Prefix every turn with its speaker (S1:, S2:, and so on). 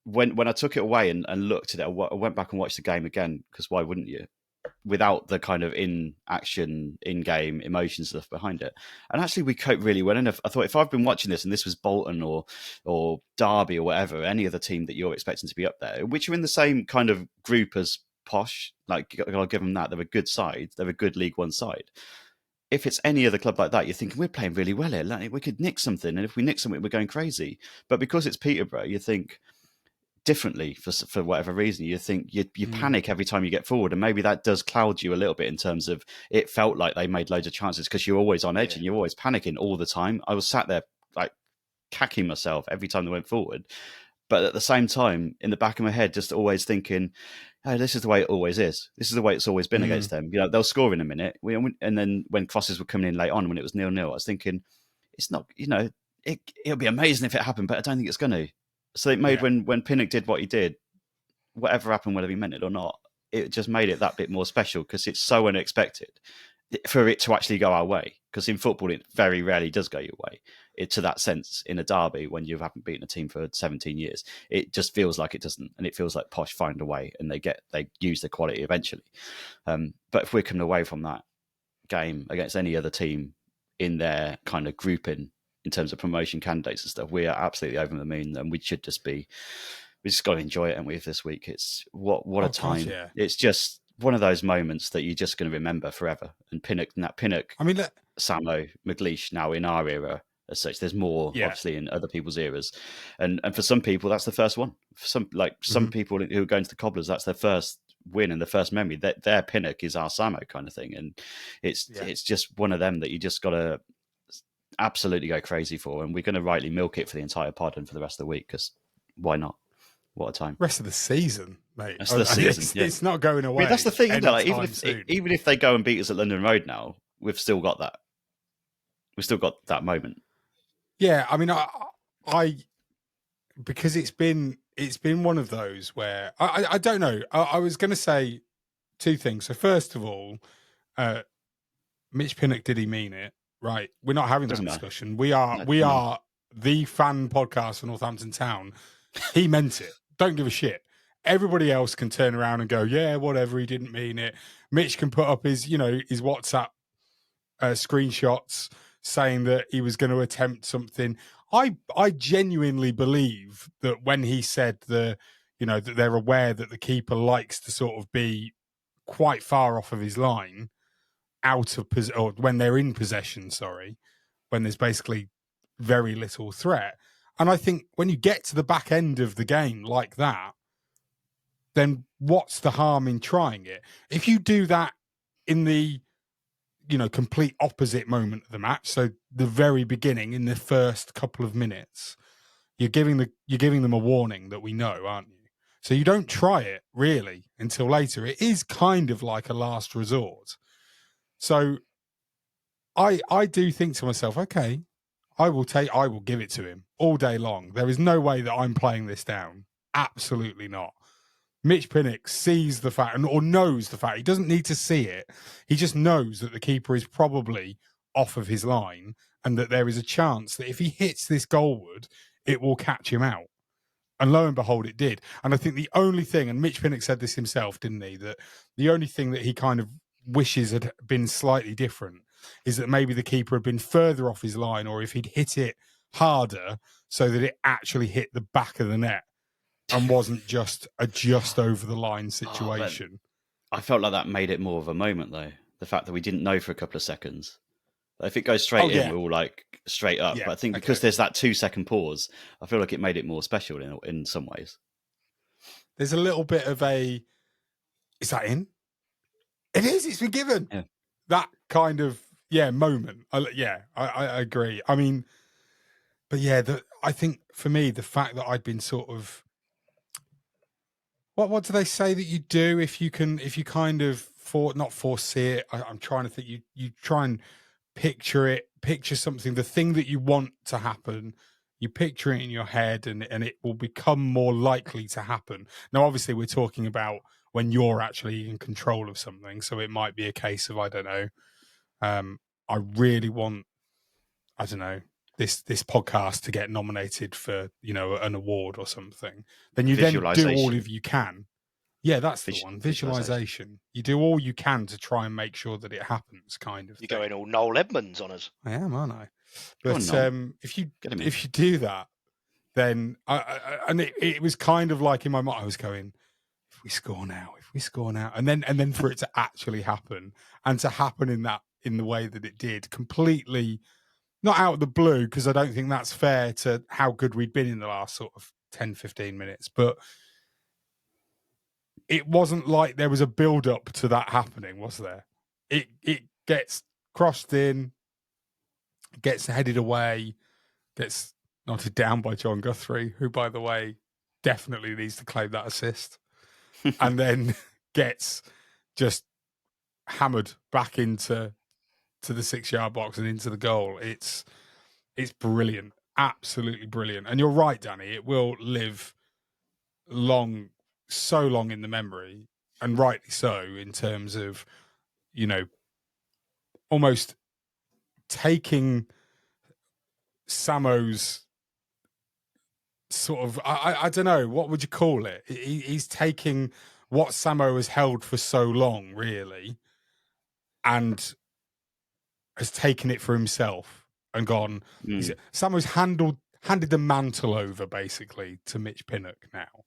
S1: when I took it away and looked at it, I went back and watched the game again, because why wouldn't you? Without the kind of in-action, in-game emotion stuff behind it. And actually, we coped really well. And I thought, if I've been watching this and this was Bolton or Derby or whatever, any other team that you're expecting to be up there, which are in the same kind of group as Posh, like, I'll give them that. They're a good side. They're a good League One side. If it's any other club like that, you're thinking, we're playing really well here. Like, we could nick something. And if we nick something, we're going crazy. But because it's Peterborough, you think differently for whatever reason. You think you panic every time you get forward, and maybe that does cloud you a little bit in terms of, it felt like they made loads of chances because you're always on edge and you're always panicking all the time. I was sat there like cacking myself every time they went forward, but at the same time, in the back of my head, just always thinking, oh, this is the way it always is. This is the way it's always been against them. You know, they'll score in a minute. And then when crosses were coming in late on, when it was 0-0, I was thinking, it's not, you know, it'll be amazing if it happened, but I don't think it's going to. So it made, when Pinnock did what he did, whatever happened, whether he meant it or not, it just made it that bit more special, because it's so unexpected for it to actually go our way. Because in football, it very rarely does go your way. To that sense, in a derby, when you haven't beaten a team for 17 years, it just feels like it doesn't, and it feels like Posh find a way, and they use the quality eventually. But if we're coming away from that game against any other team in their kind of grouping, in terms of promotion candidates and stuff, we are absolutely over the moon, and we just got to enjoy it. And with this week, it's what a time.
S2: God, yeah.
S1: It's just one of those moments that you're just going to remember forever. And Pinnock,
S2: I mean,
S1: Samo, McLeish, now in our era as such. There's more obviously in other people's eras, and for some people that's the first one. For some people who are going to the Cobblers, that's their first win and the first memory. That their Pinnock is our Samo kind of thing, and it's just one of them that you just got to absolutely go crazy for, and we're going to rightly milk it for the entire pod and for the rest of the week, because why not? What a time!
S2: Rest of the season, mate.
S1: Rest of the season,
S2: it's not going away.
S1: I mean, that's the thing, isn't it? Like,
S2: soon.
S1: even if they go and beat us at London Road now, we've still got that. We've still got that moment.
S2: Yeah, I mean, I because it's been one of those where I don't know. I was going to say two things. So first of all, Mitch Pinnock, did he mean it? Right, we're not having that discussion. We are the fan podcast for Northampton Town. He meant it. Don't give a shit. Everybody else can turn around and go, yeah, whatever, he didn't mean it. Mitch can put up his WhatsApp screenshots saying that he was going to attempt something. I genuinely believe that when he said that they're aware that the keeper likes to sort of be quite far off of his line, or when they're in possession, when there's basically very little threat. And I think when you get to the back end of the game like that, then what's the harm in trying it? If you do that in the complete opposite moment of the match, so the very beginning, in the first couple of minutes, you're giving them a warning that we know, aren't you? So you don't try it really until later. It is kind of like a last resort. So I do think to myself, okay, I will give it to him all day long. There is no way that I'm playing this down. Absolutely not. Mitch Pinnock sees the fact, or knows the fact. He doesn't need to see it. He just knows that the keeper is probably off of his line, and that there is a chance that if he hits this goalward, it will catch him out. And lo and behold, it did. And I think the only thing, and Mitch Pinnock said this himself, didn't he, that the only thing that he kind of wishes had been slightly different is that maybe the keeper had been further off his line, or if he'd hit it harder so that it actually hit the back of the net and wasn't just a just over the line situation.
S1: I felt like that made it more of a moment, though. The fact that we didn't know for a couple of seconds. If it goes straight in, we're all like straight up. But I think because there's that 2-second pause, I feel like it made it more special in some ways.
S2: There's a little bit of is that in? It is. It's been given.
S1: Yeah.
S2: That kind of moment. I agree. I mean, but I think for me, the fact that I'd been sort of, what do they say that you do if you kind of not foresee it? I'm trying to think. You try and picture something, the thing that you want to happen. You picture it in your head, and it will become more likely to happen. Now, obviously, we're talking about when you're actually in control of something. So it might be a case of, I don't know, I really want, I don't know, this podcast to get nominated for, you know, an award or something, then you then do all of you can. Yeah, that's the one. Visualization. You do all you can to try and make sure that it happens, kind of.
S3: You're going all Noel Edmonds on us.
S2: I am, aren't I? But if you do that, then and it was kind of like in my mind, I was going, if we score now, and then for it to actually happen, and to happen in the way that it did, completely not out of the blue, because I don't think that's fair to how good we'd been in the last sort of 10, 15 minutes, but it wasn't like there was a build up to that happening, was there? It gets crossed in, gets headed away, gets knotted down by John Guthrie, who, by the way, definitely needs to claim that assist, and then gets just hammered back into the 6-yard box and into the goal. It's brilliant, absolutely brilliant. And you're right, Danny, it will live so long in the memory, and rightly so, in terms of, you know, almost taking Samo's sort of, I don't know, what would you call it? He's taking what Samo has held for so long, really, and has taken it for himself and gone. Samo's handed the mantle over, basically, to Mitch Pinnock now.